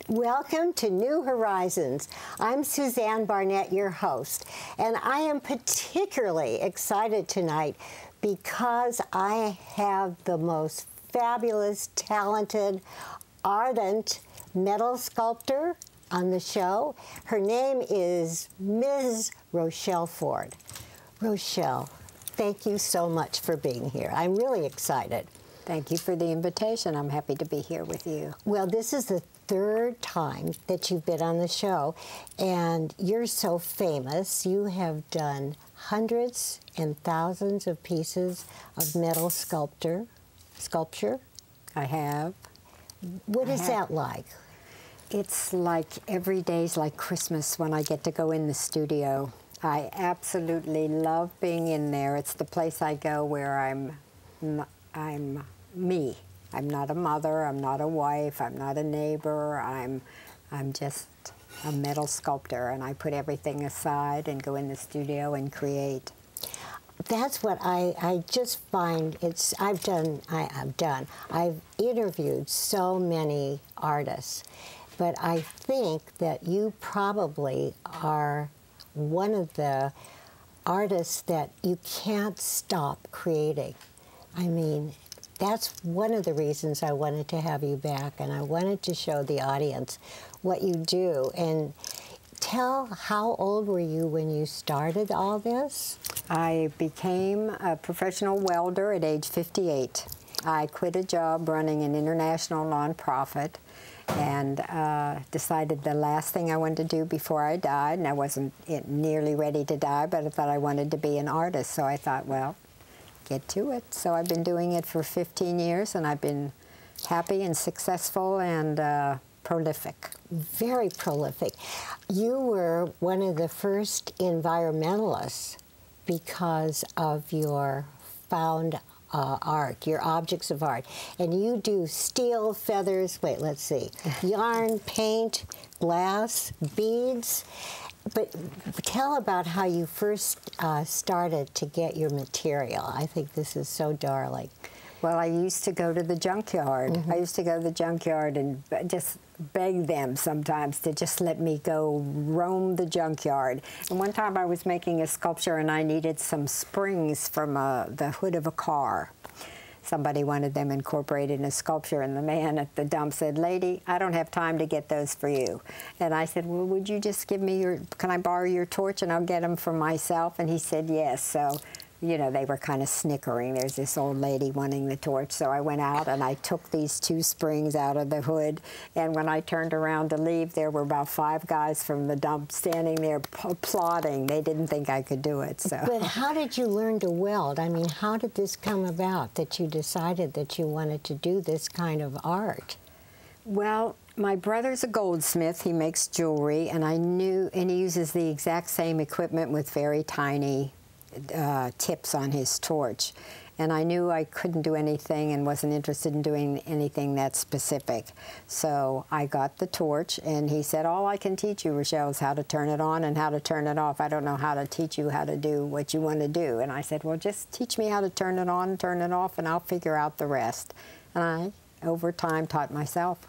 Welcome to New Horizons. I'm Suzanne Barnett, your host, and I am particularly excited tonight because I have the most fabulous, talented, ardent metal sculptor on the show. Her name is Ms. Rochelle Ford. Rochelle, thank you so much for being here. I'm really excited. Thank you for the invitation. I'm happy to be here with you. Well, this is the third time that you've been on the show, and you're so famous. You have done hundreds and thousands of pieces of metal sculpture. I have. What is that like? It's like every day's like Christmas when I get to go in the studio. I absolutely love being in there. It's the place I go where I'm me. I'm not a mother, I'm not a wife, I'm not a neighbor, I'm just a metal sculptor, and I put everything aside and go in the studio and create. That's what I just find I've interviewed so many artists, but I think that you probably are one of the artists that you can't stop creating. I mean, that's one of the reasons I wanted to have you back, and I wanted to show the audience what you do. And tell, how old were you when you started all this? I became a professional welder at age 58. I quit a job running an international nonprofit and decided the last thing I wanted to do before I died, and I wasn't nearly ready to die, but I thought I wanted to be an artist, so I thought, well, get to it. So I've been doing it for 15 years, and I've been happy and successful and prolific. Very prolific. You were one of the first environmentalists because of your found art, your objects of art. And you do steel, feathers, wait, let's see, yarn, paint, glass, beads. But tell about how you first started to get your material. I think this is so darling. Well, I used to go to the junkyard. Mm-hmm. I used to go to the junkyard and just beg them sometimes to just let me go roam the junkyard. And one time I was making a sculpture and I needed some springs from the hood of a car. Somebody wanted them incorporated in a sculpture, and the man at the dump said, "Lady, I don't have time to get those for you." And I said, "Well, would you just give me can I borrow your torch and I'll get them for myself?" And he said, "Yes." So, you know, they were kind of snickering. There's this old lady wanting the torch. So I went out and I took these two springs out of the hood, and when I turned around to leave, there were about 5 guys from the dump standing there applauding. They didn't think I could do it. So. But how did you learn to weld? I mean, how did this come about that you decided that you wanted to do this kind of art? Well, my brother's a goldsmith. He makes jewelry, and and he uses the exact same equipment with very tiny tips on his torch. And I knew I couldn't do anything and wasn't interested in doing anything that specific. So I got the torch, and he said, "All I can teach you, Rochelle, is how to turn it on and how to turn it off. I don't know how to teach you how to do what you want to do." And I said, "Well, just teach me how to turn it on, turn it off, and I'll figure out the rest." And I, over time, taught myself.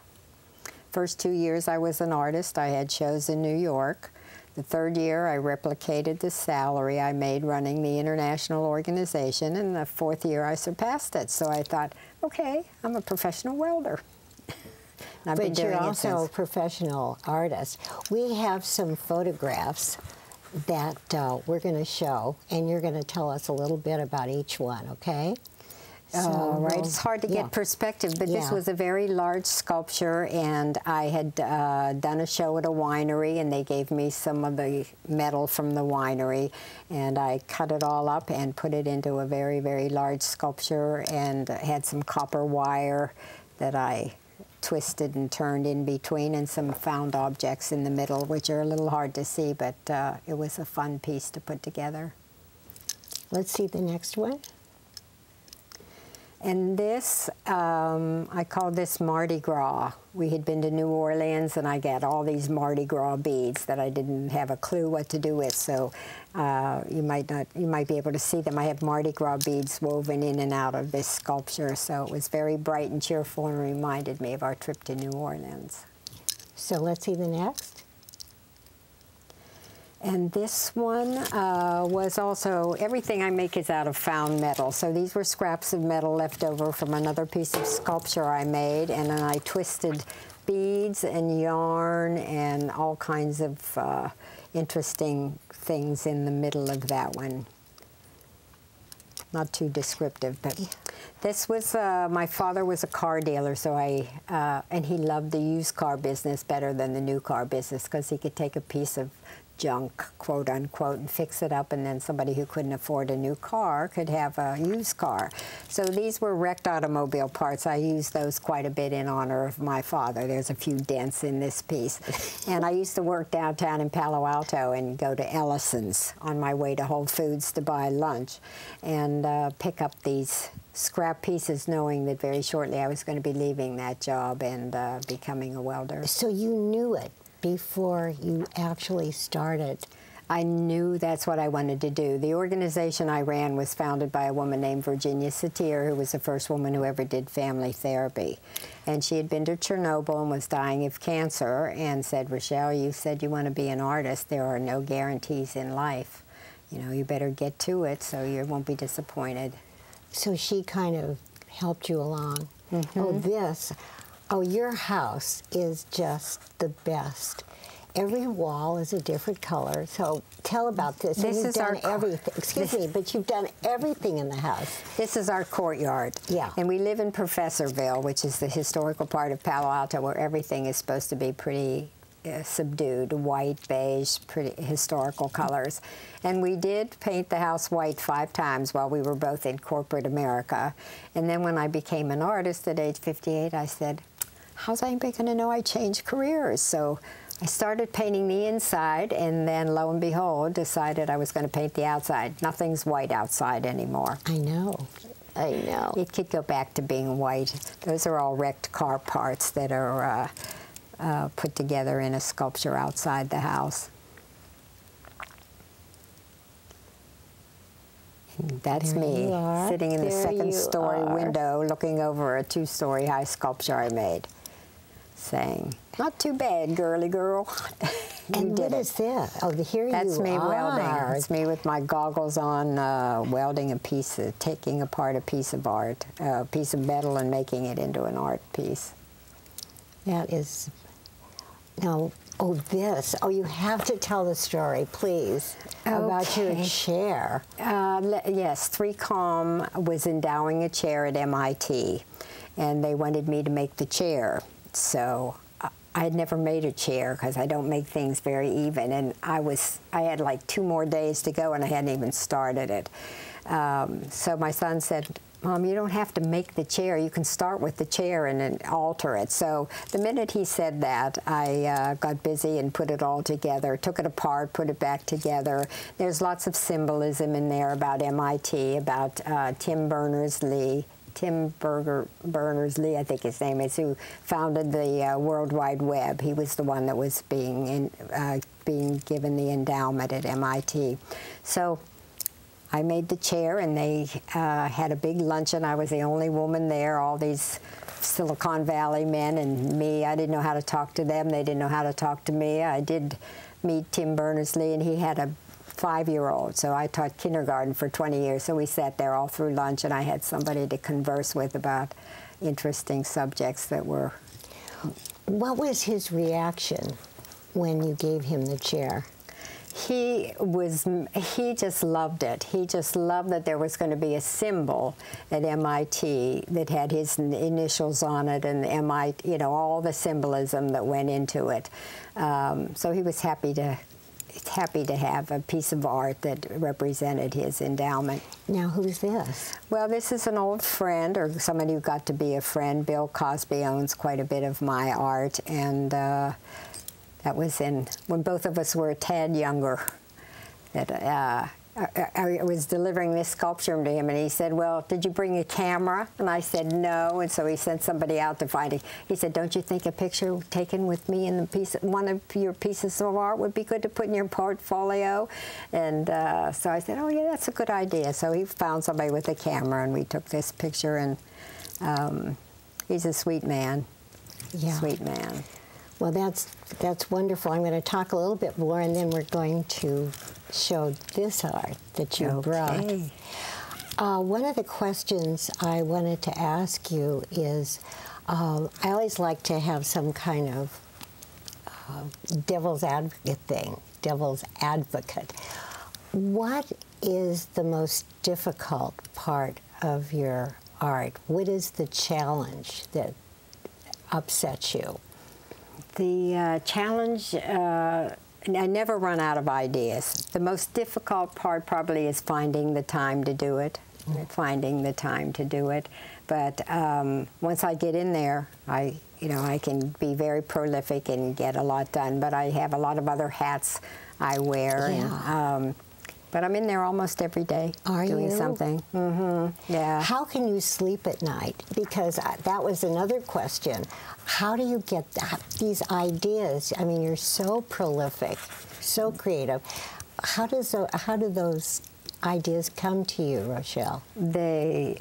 First 2 years I was an artist. I had shows in New York. The third year, I replicated the salary I made running the international organization, and the fourth year, I surpassed it. So I thought, okay, I'm a professional welder. And I've been doing it since. But you're also a professional artist. We have some photographs that we're going to show, and you're going to tell us a little bit about each one, okay? So, right, it's hard to get perspective, but this was a very large sculpture, and I had done a show at a winery, and they gave me some of the metal from the winery, and I cut it all up and put it into a very, very large sculpture, and had some copper wire that I twisted and turned in between, and some found objects in the middle, which are a little hard to see, but it was a fun piece to put together. Let's see the next one. And this, I call this Mardi Gras. We had been to New Orleans, and I got all these Mardi Gras beads that I didn't have a clue what to do with. So you might be able to see them. I have Mardi Gras beads woven in and out of this sculpture. So it was very bright and cheerful and reminded me of our trip to New Orleans. So let's see the next. And this one was also, everything I make is out of found metal. So these were scraps of metal left over from another piece of sculpture I made, and then I twisted beads and yarn and all kinds of interesting things in the middle of that one. Not too descriptive, but this was, my father was a car dealer, so and he loved the used car business better than the new car business because he could take a piece of junk, quote unquote, and fix it up, and then somebody who couldn't afford a new car could have a used car. So these were wrecked automobile parts. I used those quite a bit in honor of my father. There's a few dents in this piece. And I used to work downtown in Palo Alto and go to Ellison's on my way to Whole Foods to buy lunch and pick up these scrap pieces, knowing that very shortly I was going to be leaving that job and becoming a welder. So you knew it before you actually started? I knew that's what I wanted to do. The organization I ran was founded by a woman named Virginia Satir, who was the first woman who ever did family therapy. And she had been to Chernobyl and was dying of cancer and said, Rochelle, you said you want to be an artist. There are no guarantees in life. You know, you better get to it so you won't be disappointed. So she kind of helped you along. Mm-hmm. Oh, your house is just the best. Every wall is a different color. So tell about this. This is done everything. Excuse me, but you've done everything in the house. This is our courtyard. Yeah. And we live in Professorville, which is the historical part of Palo Alto, where everything is supposed to be pretty subdued, white, beige, pretty historical colors. And we did paint the house white 5 times while we were both in corporate America. And then when I became an artist at age 58, I said, how's anybody going to know I changed careers? So I started painting the inside, and then lo and behold, decided I was going to paint the outside. Nothing's white outside anymore. I know. I know. It could go back to being white. Those are all wrecked car parts that are put together in a sculpture outside the house. And that's me, sitting in the second-story window looking over a 2-story high sculpture I made, saying, not too bad, girly girl. And what is this? Oh, here that's you me are. Welding. It's me with my goggles on, welding a piece, taking apart a piece of art, a piece of metal and making it into an art piece. That is, now, oh, you have to tell the story, please, about your chair. Yes, 3Com was endowing a chair at MIT, and they wanted me to make the chair. So I had never made a chair because I don't make things very even, and I had like 2 more days to go, and I hadn't even started it. So my son said, Mom, you don't have to make the chair. You can start with the chair and then alter it. So the minute he said that, I got busy and put it all together, took it apart, put it back together. There's lots of symbolism in there about MIT, about Tim Berners-Lee, I think his name is, who founded the World Wide Web. He was the one that was being given the endowment at MIT. So I made the chair, and they had a big luncheon. I was the only woman there, all these Silicon Valley men and me. I didn't know how to talk to them. They didn't know how to talk to me. I did meet Tim Berners-Lee, and he had a 5-year-old, so I taught kindergarten for 20 years. So we sat there all through lunch, and I had somebody to converse with about interesting subjects that were... What was his reaction when you gave him the chair? He just loved it. He just loved that there was going to be a symbol at MIT that had his initials on it, and MIT, you know, all the symbolism that went into it. So he was happy to have a piece of art that represented his endowment. Now, who's this? Well, this is an old friend, or somebody who got to be a friend. Bill Cosby owns quite a bit of my art, and that was when both of us were a tad younger. That I was delivering this sculpture to him, and he said, well, did you bring a camera? And I said, no, and so he sent somebody out to find it. He said, don't you think a picture taken with me in one of your pieces of art would be good to put in your portfolio? And so I said, oh, yeah, that's a good idea. So he found somebody with a camera, and we took this picture, and he's a sweet man. Yeah. Sweet man. Well, that's wonderful. I'm going to talk a little bit more, and then we're going to show this art that you brought. One of the questions I wanted to ask you is, I always like to have some kind of devil's advocate thing, devil's advocate. What is the most difficult part of your art? What is the challenge that upsets you? The challenge, I never run out of ideas. The most difficult part probably is finding the time to do it, But once I get in there, I can be very prolific and get a lot done. But I have a lot of other hats I wear. Yeah. And, but I'm in there almost every day doing something. Yeah. How can you sleep at night? Because that was another question. How do you get these ideas? I mean, you're so prolific, so creative. How do those ideas come to you, Rochelle? They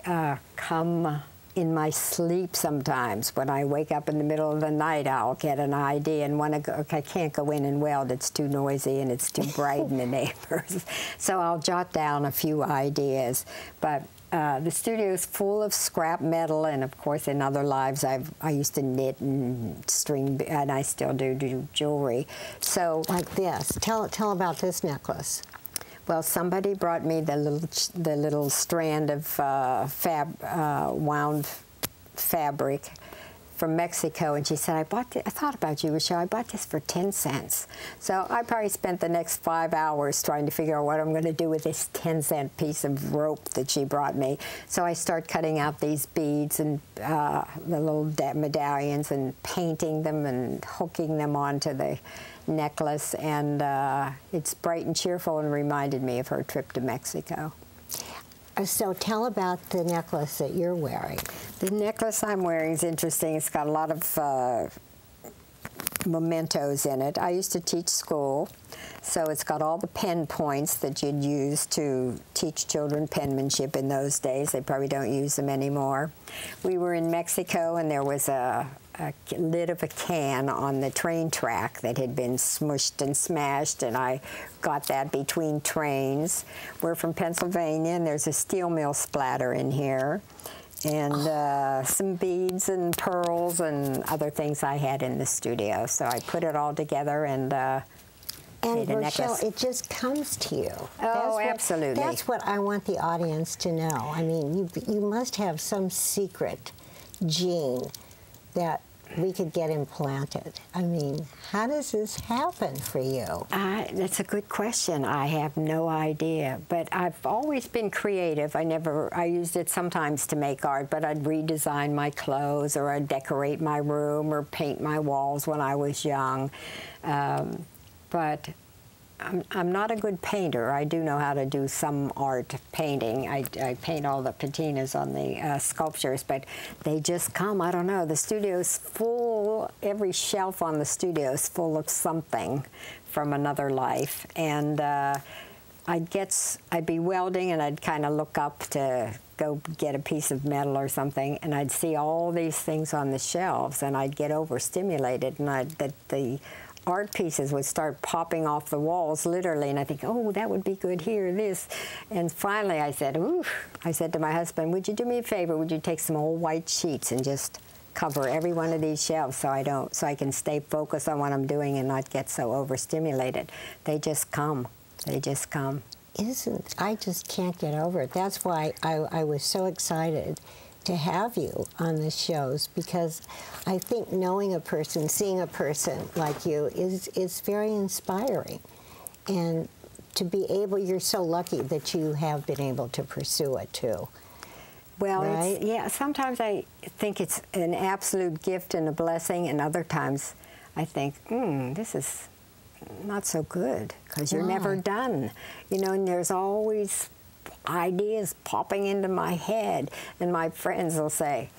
come in my sleep sometimes. When I wake up in the middle of the night, I'll get an idea and want to go. I can't go in and weld. It's too noisy and it's too bright in the neighbors. So I'll jot down a few ideas. But the studio is full of scrap metal, and of course, in other lives, I used to knit and string, and I still do jewelry. So like this. Tell about this necklace. Well, somebody brought me the little strand of wound fabric from Mexico, and she said, I thought about you, Rochelle. I bought this for 10 cents. So I probably spent the next 5 hours trying to figure out what I'm going to do with this 10-cent piece of rope that she brought me. So I start cutting out these beads and the little medallions and painting them and hooking them onto the necklace, and it's bright and cheerful and reminded me of her trip to Mexico. So tell about the necklace that you're wearing. The necklace I'm wearing is interesting. It's got a lot of mementos in it. I used to teach school, so it's got all the pen points that you'd use to teach children penmanship in those days. They probably don't use them anymore. We were in Mexico, and there was a lid of a can on the train track that had been smushed and smashed, and I got that between trains. We're from Pennsylvania, and there's a steel mill splatter in here, and some beads and pearls and other things I had in the studio. So I put it all together and made a Rochelle, necklace. it just comes to you. Oh, absolutely. That's what I want the audience to know. I mean, you must have some secret gene that we could get implanted. I mean, how does this happen for you? That's a good question. I have no idea, but I've always been creative. I used it sometimes to make art, but I'd redesign my clothes, or I'd decorate my room or paint my walls when I was young. But I'm not a good painter. I do know how to do some art painting. I paint all the patinas on the sculptures, but they just come. I don't know. The studio's full. Every shelf on the studio is full of something from another life. And I'd be welding, and I'd kind of look up to go get a piece of metal or something, and I'd see all these things on the shelves, and I'd get overstimulated, and the art pieces would start popping off the walls, literally, and I think, oh, that would be good here, this. And finally I said, ooh, I said to my husband, would you do me a favor? Would you take some old white sheets and just cover every one of these shelves so I can stay focused on what I'm doing and not get so overstimulated? They just come. They just come. I just can't get over it. That's why I was so excited to have you on the shows, because I think knowing a person, seeing a person like you is very inspiring. And to be able, you're so lucky that you have been able to pursue it too. Well, right? Yeah, sometimes I think it's an absolute gift and a blessing, and other times I think, this is not so good, because you're never done. You know, and there's always ideas popping into my head, and my friends will say,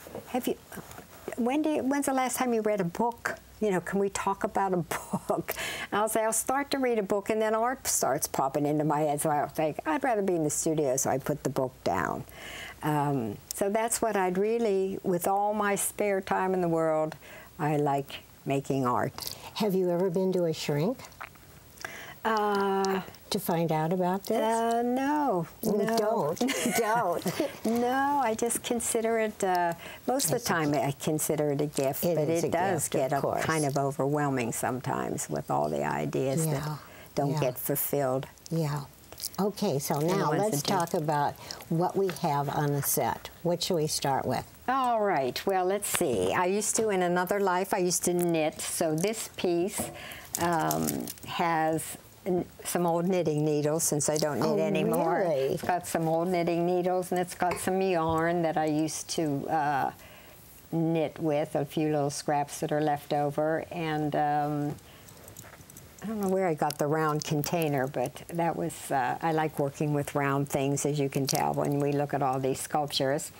when's the last time you read a book? You know, can we talk about a book? And I'll say, I'll start to read a book, and then art starts popping into my head, so I'll think, I'd rather be in the studio, so I put the book down. So that's what I'd really, with all my spare time in the world, I like making art. Have you ever been to a shrink to find out about this? No. Don't. No, I just consider it, most of the time I consider it a gift, but it does get kind of overwhelming sometimes with all the ideas that don't get fulfilled. Yeah. Okay, so now let's talk about what we have on the set. What should we start with? All right, well, let's see. In another life, I used to knit, so this piece has some old knitting needles, since I don't knit anymore. Really? It's got some old knitting needles, and it's got some yarn that I used to knit with, a few little scraps that are left over, and I don't know where I got the round container, but that was, I like working with round things, as you can tell when we look at all these sculptures.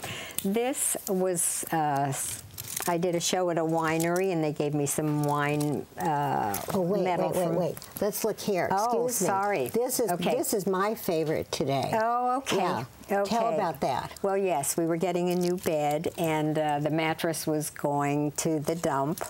This was, I did a show at a winery, and they gave me some wine metal. Wait. Let's look here. Excuse me. Sorry. This is my favorite today. Oh, okay. Yeah. Okay. Tell about that. Well, yes, we were getting a new bed, and the mattress was going to the dump.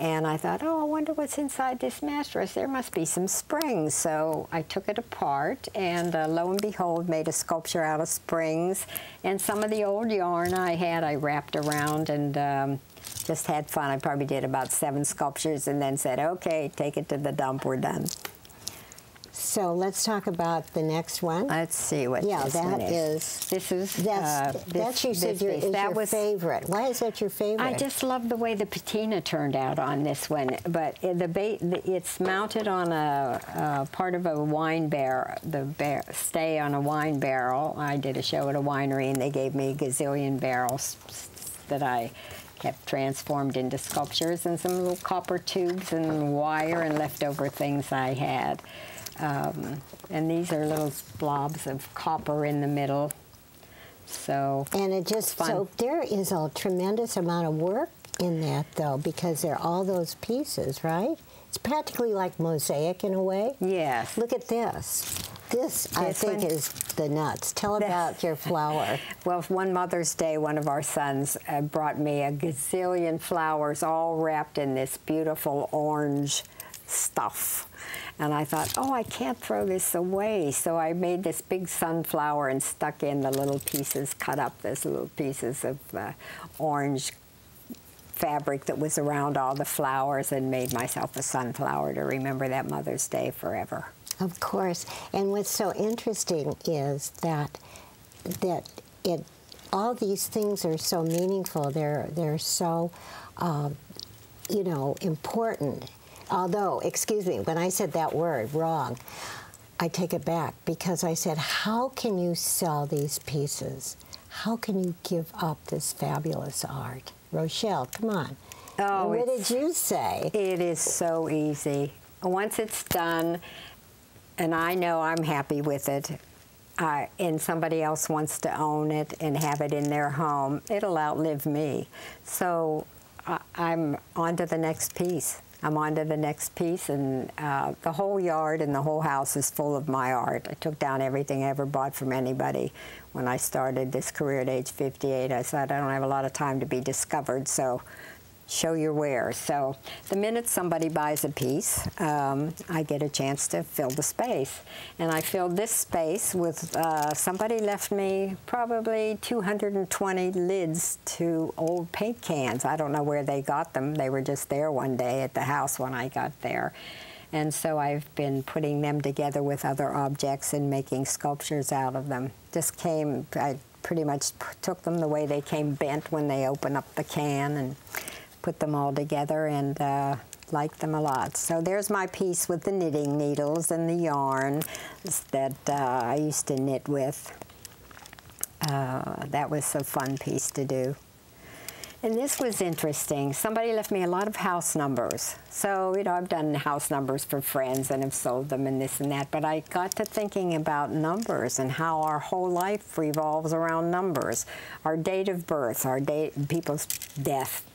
And I thought, oh, I wonder what's inside this mattress. There must be some springs. So I took it apart, and lo and behold, made a sculpture out of springs. And some of the old yarn I had, I wrapped around and just had fun. I probably did about 7 sculptures and then said, okay, take it to the dump, we're done. So let's talk about the next one. Let's see what this one is. That's you said your favorite. Why is that your favorite? I just love the way the patina turned out on this one. But it's mounted on a part of a wine barrel, stay on a wine barrel. I did a show at a winery, and they gave me a gazillion barrels that I kept transformed into sculptures, and some little copper tubes and wire and leftover things I had. And these are little blobs of copper in the middle. And it just fun. So there is a tremendous amount of work in that, though, because there are all those pieces, right? It's practically like mosaic in a way. Yes. Look at this. This I think is the nuts. Tell about your flower. Well, one Mother's Day, one of our sons brought me a gazillion flowers, all wrapped in this beautiful orange stuff. And I thought, oh, I can't throw this away. So I made this big sunflower and stuck in the little pieces, cut up those little pieces of orange fabric that was around all the flowers, and made myself a sunflower to remember that Mother's Day forever. Of course. And what's so interesting is that all these things are so meaningful. They're so, you know, important. Although, excuse me, when I said that word wrong, I take it back, because I said, how can you sell these pieces? How can you give up this fabulous art? Rochelle, come on. Oh, what did you say? It is so easy. Once it's done, and I know I'm happy with it, and somebody else wants to own it and have it in their home, it'll outlive me. So I'm on to the next piece. I'm on to the next piece, and the whole yard and the whole house is full of my art. I took down everything I ever bought from anybody. When I started this career at age 58, I said, I don't have a lot of time to be discovered, so show your wares. So the minute somebody buys a piece, I get a chance to fill the space. And I filled this space with, somebody left me probably 220 lids to old paint cans. I don't know where they got them. They were just there one day at the house when I got there. And so I've been putting them together with other objects and making sculptures out of them. I pretty much took them the way they came, bent when they open up the can, and put them all together, and liked them a lot. So there's my piece with the knitting needles and the yarn that I used to knit with. That was a fun piece to do. And this was interesting. Somebody left me a lot of house numbers. So, you know, I've done house numbers for friends and have sold them and this and that, but I got to thinking about numbers and how our whole life revolves around numbers. Our date of birth, people's death,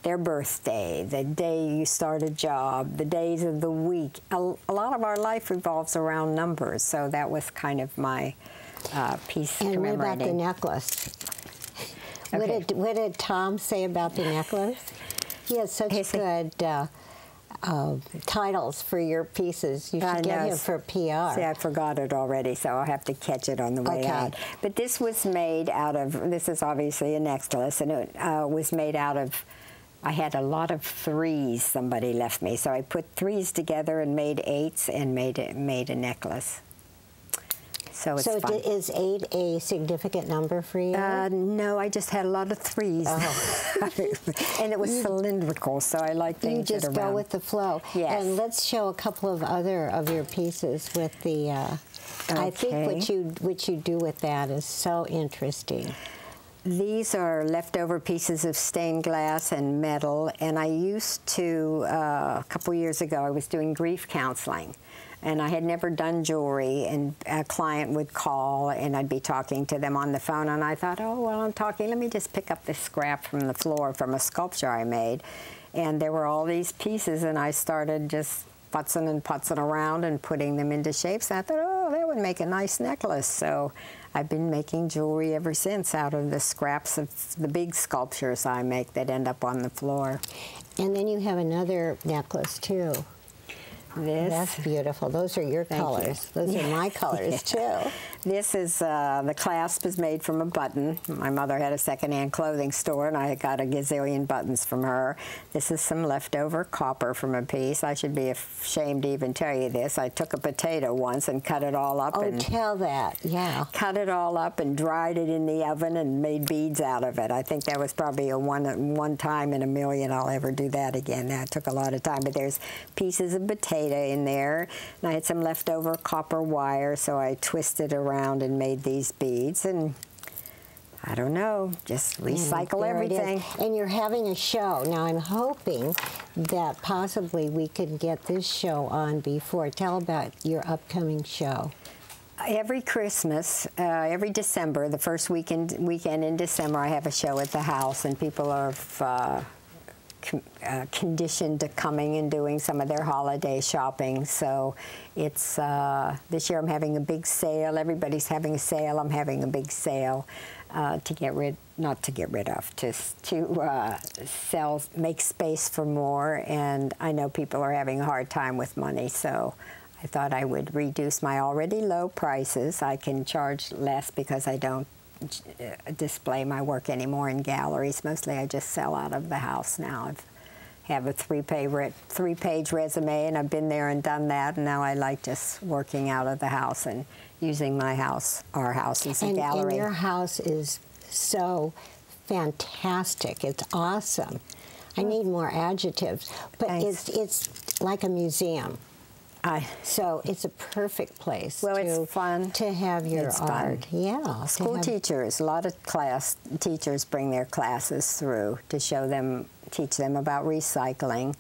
their birthday, the day you start a job, the days of the week. A lot of our life revolves around numbers, so that was kind of my piece commemorating. And what about the necklace? Okay. What did Tom say about the necklace? He has such good titles for your pieces. You should get him for PR. See, I forgot it already, so I'll have to catch it on the way out. But this was made out of, this is obviously a necklace, and it was made out of, I had a lot of threes somebody left me, so I put threes together and made eights and made a necklace. So it's fun. Is 8 a significant number for you? No, I just had a lot of threes. Oh. And it was cylindrical, so I like things that are round. You just go with the flow. Yes. And let's show a couple of other of your pieces with the, I think what you do with that is so interesting. These are leftover pieces of stained glass and metal, and I used to, a couple years ago, I was doing grief counseling. And I had never done jewelry, and a client would call, and I'd be talking to them on the phone, and I thought, oh, well, I'm talking, let me just pick up this scrap from the floor from a sculpture I made. And there were all these pieces, and I started just putzing and putzing around and putting them into shapes. And I thought, oh, that would make a nice necklace. So I've been making jewelry ever since out of the scraps of the big sculptures I make that end up on the floor. And then you have another necklace, too. That's beautiful. Those are your colors. Those are my colors, too. This is, the clasp is made from a button. My mother had a secondhand clothing store, and I got a gazillion buttons from her. This is some leftover copper from a piece. I should be ashamed to even tell you this. I took a potato once and cut it all up. Oh, tell that, yeah. Cut it all up and dried it in the oven and made beads out of it. I think that was probably a one time in a million I'll ever do that again. That took a lot of time, but there's pieces of potato in there, and I had some leftover copper wire, so I twisted around and made these beads, and I don't know, just recycle everything. And you're having a show. Now I'm hoping that possibly we could get this show on before. Tell about your upcoming show. Every Christmas, every December, the first weekend in December, I have a show at the house, and people are conditioned to coming and doing some of their holiday shopping. So it's this year I'm having a big sale. Everybody's having a sale. I'm having a big sale to get rid, not to get rid of, to sell, make space for more. And I know people are having a hard time with money, so I thought I would reduce my already low prices. I can charge less because I don't display my work anymore in galleries. Mostly I just sell out of the house now. I have a three-page resume, and I've been there and done that, and now I like just working out of the house and using my house, our house, as a gallery. And your house is so fantastic. It's awesome. I need more adjectives, but it's like a museum. So it's a perfect place it's fun to have your art. Yeah. School teachers, a lot of class teachers bring their classes through to show them, teach them about recycling,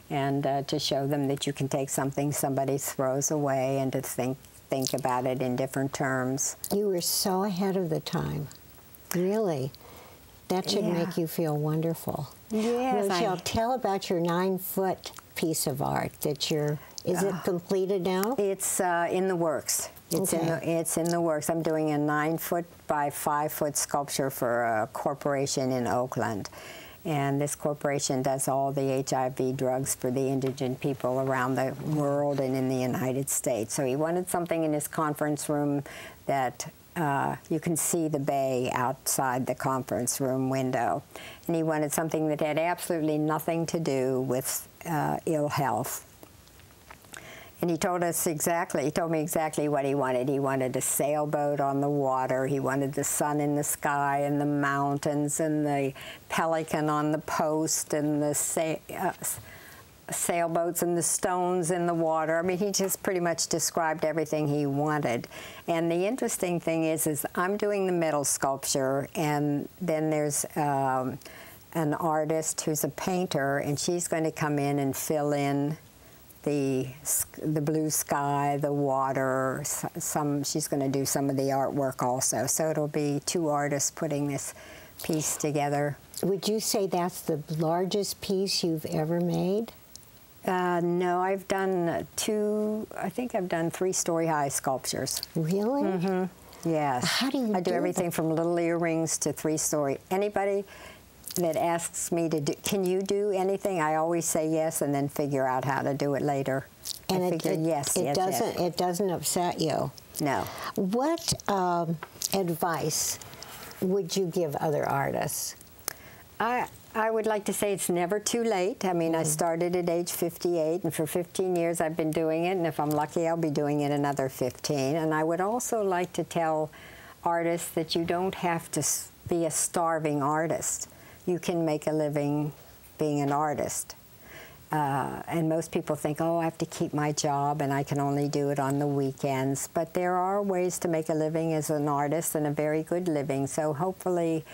and to show them that you can take something somebody throws away and to think about it in different terms. You were so ahead of the time, really. That should make you feel wonderful. Yes. Rochelle, tell about your 9-foot piece of art that you're. Is it completed now? It's in the works. It's in the works. I'm doing a 9-foot by 5-foot sculpture for a corporation in Oakland. And this corporation does all the HIV drugs for the indigent people around the world and in the United States. So he wanted something in his conference room that you can see the bay outside the conference room window. And he wanted something that had absolutely nothing to do with ill health. And he told me exactly what he wanted. He wanted a sailboat on the water. He wanted the sun in the sky and the mountains and the pelican on the post and the sailboats and the stones in the water. I mean, he just pretty much described everything he wanted. And the interesting thing is I'm doing the metal sculpture, and then there's an artist who's a painter, and she's going to come in and fill in the blue sky, the water. She's going to do some of the artwork also. So it'll be 2 artists putting this piece together. Would you say that's the largest piece you've ever made? No, I've done 2. I think I've done 3-story-high sculptures. Really? Mm-hmm. Yes. How do you I do everything from little earrings to 3-story. Anybody that asks me to do, can you do anything? I always say yes, and then figure out how to do it later. And yes. It doesn't upset you. No. What advice would you give other artists? I would like to say it's never too late. I mean, I started at age 58, and for 15 years I've been doing it, and if I'm lucky, I'll be doing it another 15. And I would also like to tell artists that you don't have to be a starving artist. You can make a living being an artist. And most people think, oh, I have to keep my job and I can only do it on the weekends. But there are ways to make a living as an artist, and a very good living. So hopefully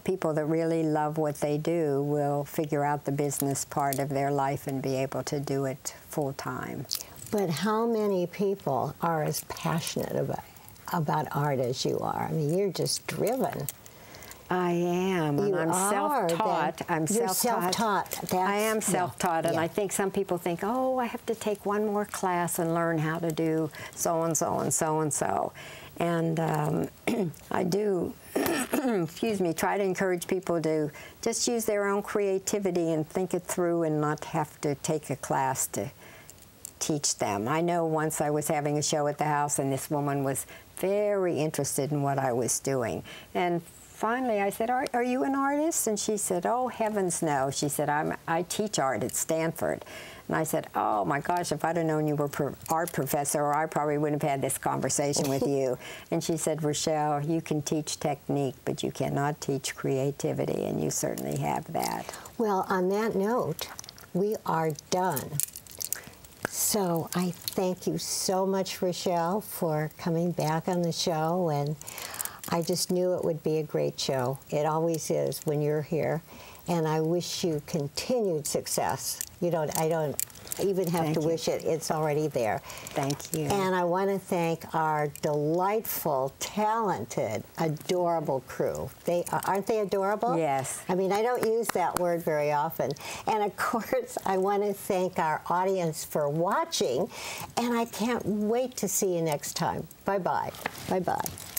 people that really love what they do will figure out the business part of their life and be able to do it full time. But how many people are as passionate about art as you are? I mean, you're just driven. I am, and I'm self-taught. You're self-taught. I am self-taught, and yeah. I think some people think, oh, I have to take one more class and learn how to do so-and-so and so-and-so. And I do, excuse me, try to encourage people to just use their own creativity and think it through and not have to take a class to teach them. I know once I was having a show at the house, and this woman was very interested in what I was doing. And finally, I said, are you an artist? And she said, oh, heavens no. She said, I teach art at Stanford. And I said, oh, my gosh, if I'd have known you were art professor, I probably wouldn't have had this conversation with you. And she said, Rochelle, you can teach technique, but you cannot teach creativity, and you certainly have that. Well, on that note, we are done. So I thank you so much, Rochelle, for coming back on the show, and I just knew it would be a great show. It always is when you're here, and I wish you continued success. I don't even have to wish it. It's already there. Thank you. And I want to thank our delightful, talented, adorable crew. Aren't they adorable? Yes. I mean, I don't use that word very often. And of course, I want to thank our audience for watching, and I can't wait to see you next time. Bye-bye. Bye-bye.